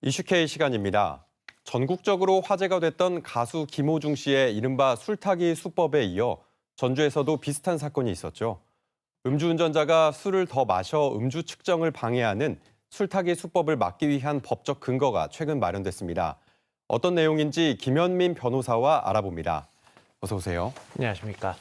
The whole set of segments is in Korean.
이슈K 시간입니다. 전국적으로 화제가 됐던 가수 김호중 씨의 이른바 술타기 수법에 이어 전주에서도 비슷한 사건이 있었죠. 음주운전자가 술을 더 마셔 음주 측정을 방해하는 술타기 수법을 막기 위한 법적 근거가 최근 마련됐습니다. 어떤 내용인지 김현민 변호사와 알아봅니다. 어서 오세요. 안녕하십니까.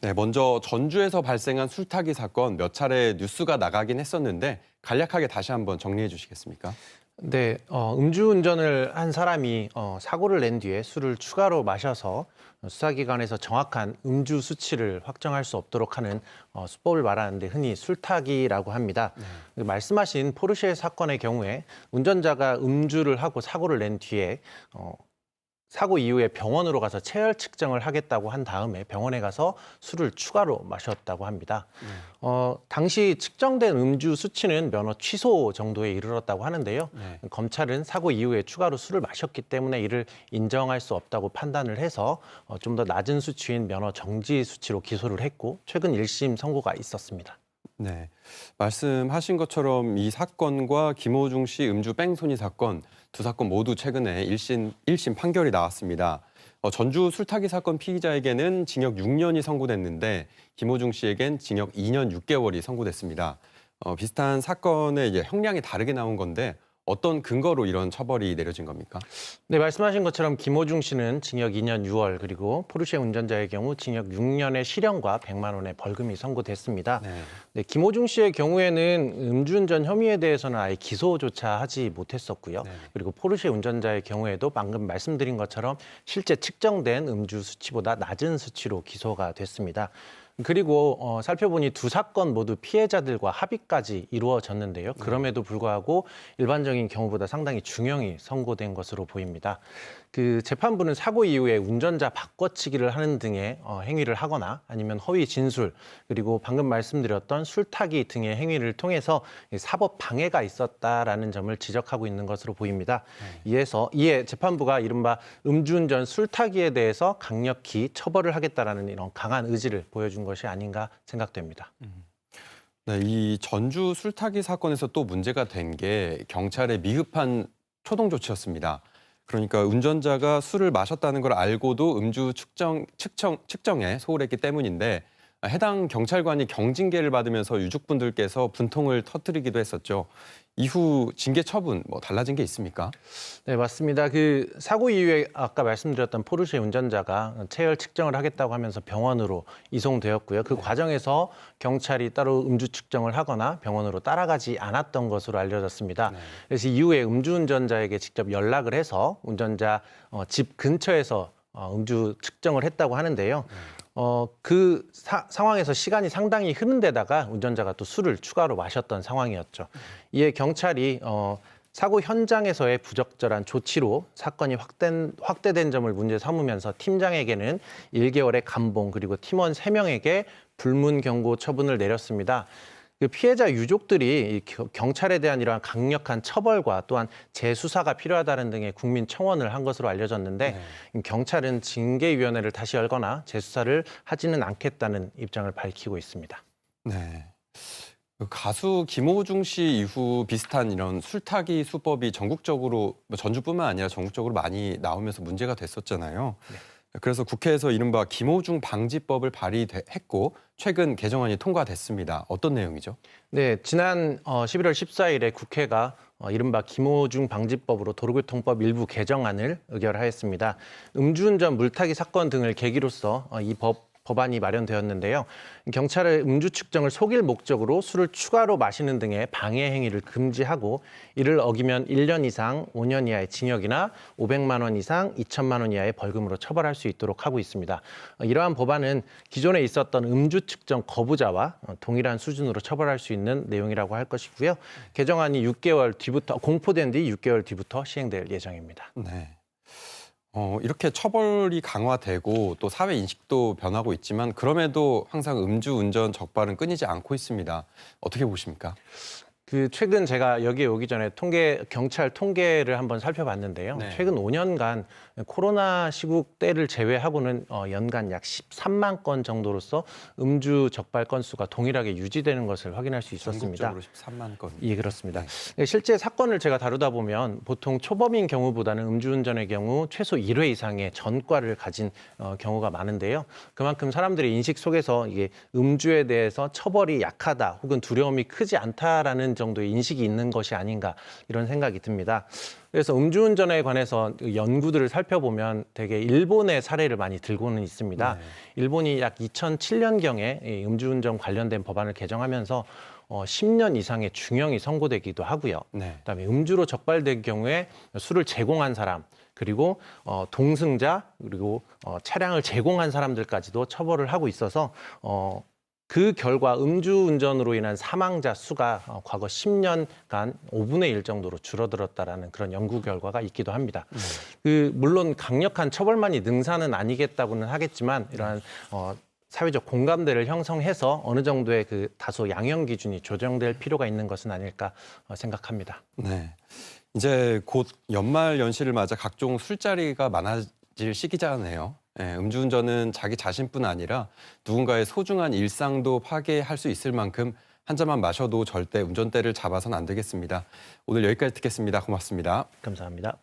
네, 먼저 전주에서 발생한 술타기 사건 몇 차례 뉴스가 나가긴 했었는데 간략하게 다시 한번 정리해 주시겠습니까? 네, 음주운전을 한 사람이 사고를 낸 뒤에 술을 추가로 마셔서 수사기관에서 정확한 음주 수치를 확정할 수 없도록 하는 수법을 말하는데 흔히 술타기라고 합니다. 말씀하신 포르쉐 사건의 경우에 운전자가 음주를 하고 사고를 낸 뒤에 사고 이후에 병원으로 가서 체열 측정을 하겠다고 한 다음에 병원에 가서 술을 추가로 마셨다고 합니다. 당시 측정된 음주 수치는 면허 취소 정도에 이르렀다고 하는데요. 검찰은 사고 이후에 추가로 술을 마셨기 때문에 이를 인정할 수 없다고 판단을 해서 좀 더 낮은 수치인 면허 정지 수치로 기소를 했고 최근 1심 선고가 있었습니다. 네, 말씀하신 것처럼 이 사건과 김호중 씨 음주 뺑소니 사건 두 사건 모두 최근에 1심 판결이 나왔습니다. 전주 술타기 사건 피의자에게는 징역 6년이 선고됐는데 김호중 씨에겐 징역 2년 6개월이 선고됐습니다. 비슷한 사건의 이제 형량이 다르게 나온 건데 어떤 근거로 이런 처벌이 내려진 겁니까? 네, 말씀하신 것처럼 김호중 씨는 징역 2년 6월 그리고 포르쉐 운전자의 경우 징역 6년의 실형과 100만 원의 벌금이 선고됐습니다. 네, 김호중 씨의 경우에는 음주운전 혐의에 대해서는 아예 기소조차 하지 못했었고요. 그리고 포르쉐 운전자의 경우에도 방금 말씀드린 것처럼 실제 측정된 음주 수치보다 낮은 수치로 기소가 됐습니다. 그리고 살펴보니 두 사건 모두 피해자들과 합의까지 이루어졌는데요. 그럼에도 불구하고 일반적인 경우보다 상당히 중형이 선고된 것으로 보입니다. 그 재판부는 사고 이후에 운전자 바꿔치기를 하는 등의 행위를 하거나 아니면 허위 진술 그리고 방금 말씀드렸던 술타기 등의 행위를 통해서 사법 방해가 있었다라는 점을 지적하고 있는 것으로 보입니다. 이에 재판부가 이른바 음주운전 술타기에 대해서 강력히 처벌을 하겠다라는 이런 강한 의지를 보여준 것이 아닌가 생각됩니다. 네, 이 전주 술타기 사건에서 또 문제가 된 게 경찰의 미흡한 초동 조치였습니다. 그러니까 운전자가 술을 마셨다는 걸 알고도 음주 측정에 소홀했기 때문인데 해당 경찰관이 경징계를 받으면서 유족분들께서 분통을 터뜨리기도 했었죠. 이후 징계 처분 뭐 달라진 게 있습니까? 네, 맞습니다. 그 사고 이후에 아까 말씀드렸던 포르쉐 운전자가 체열 측정을 하겠다고 하면서 병원으로 이송되었고요. 그 과정에서 경찰이 따로 음주 측정을 하거나 병원으로 따라가지 않았던 것으로 알려졌습니다. 그래서 이후에 음주운전자에게 직접 연락을 해서 운전자 집 근처에서 음주 측정을 했다고 하는데요. 그 상황에서 시간이 상당히 흐른 데다가 운전자가 또 술을 추가로 마셨던 상황이었죠. 이에 경찰이 사고 현장에서의 부적절한 조치로 사건이 확대된 점을 문제 삼으면서 팀장에게는 1개월의 감봉 그리고 팀원 3명에게 불문 경고 처분을 내렸습니다. 그 피해자 유족들이 경찰에 대한 이러한 강력한 처벌과 또한 재수사가 필요하다는 등의 국민 청원을 한 것으로 알려졌는데 경찰은 징계위원회를 다시 열거나 재수사를 하지는 않겠다는 입장을 밝히고 있습니다. 네. 가수 김호중 씨 이후 비슷한 이런 술타기 수법이 전국적으로 전주뿐만 아니라 전국적으로 많이 나오면서 문제가 됐었잖아요. 그래서 국회에서 이른바 김호중 방지법을 발의했고 최근 개정안이 통과됐습니다. 어떤 내용이죠? 네, 지난 11월 14일에 국회가 이른바 김호중 방지법으로 도로교통법 일부 개정안을 의결하였습니다. 음주운전 물타기 사건 등을 계기로서 이 법안이 마련되었는데요. 경찰의 음주 측정을 속일 목적으로 술을 추가로 마시는 등의 방해 행위를 금지하고 이를 어기면 1년 이상 5년 이하의 징역이나 500만 원 이상 2천만 원 이하의 벌금으로 처벌할 수 있도록 하고 있습니다. 이러한 법안은 기존에 있었던 음주 측정 거부자와 동일한 수준으로 처벌할 수 있는 내용이라고 할 것이고요. 개정안이 6개월 뒤부터 공포된 뒤 6개월 뒤부터 시행될 예정입니다. 네. 이렇게 처벌이 강화되고 또 사회 인식도 변하고 있지만 그럼에도 항상 음주운전 적발은 끊이지 않고 있습니다. 어떻게 보십니까? 최근 제가 여기에 오기 전에 경찰 통계를 한번 살펴봤는데요. 네. 최근 5년간 코로나 시국 때를 제외하고는 연간 약 13만 건 정도로서 음주 적발 건수가 동일하게 유지되는 것을 확인할 수 있었습니다. 전국적으로 13만 건. 예, 그렇습니다. 실제 사건을 제가 다루다 보면 보통 초범인 경우보다는 음주운전의 경우 최소 1회 이상의 전과를 가진 경우가 많은데요. 그만큼 사람들의 인식 속에서 이게 음주에 대해서 처벌이 약하다 혹은 두려움이 크지 않다라는 정도의 인식이 있는 것이 아닌가 이런 생각이 듭니다. 그래서 음주운전에 관해서 연구들을 살펴보면 되게 일본의 사례를 많이 들고는 있습니다. 네. 일본이 약 2007년경에 음주운전 관련된 법안을 개정하면서 10년 이상의 중형이 선고되기도 하고요. 네. 그다음에 음주로 적발된 경우에 술을 제공한 사람 그리고 동승자 그리고 차량을 제공한 사람들까지도 처벌을 하고 있어서 그 결과 음주운전으로 인한 사망자 수가 과거 10년간 5분의 1 정도로 줄어들었다라는 그런 연구 결과가 있기도 합니다. 물론 강력한 처벌만이 능사는 아니겠다고는 하겠지만 이러한 사회적 공감대를 형성해서 어느 정도의 다소 양형 기준이 조정될 필요가 있는 것은 아닐까 생각합니다. 네. 이제 곧 연말 연시를 맞아 각종 술자리가 많아질 시기잖아요. 예, 음주운전은 자기 자신뿐 아니라 누군가의 소중한 일상도 파괴할 수 있을 만큼 한 잔만 마셔도 절대 운전대를 잡아서는 안 되겠습니다. 오늘 여기까지 듣겠습니다. 고맙습니다. 감사합니다.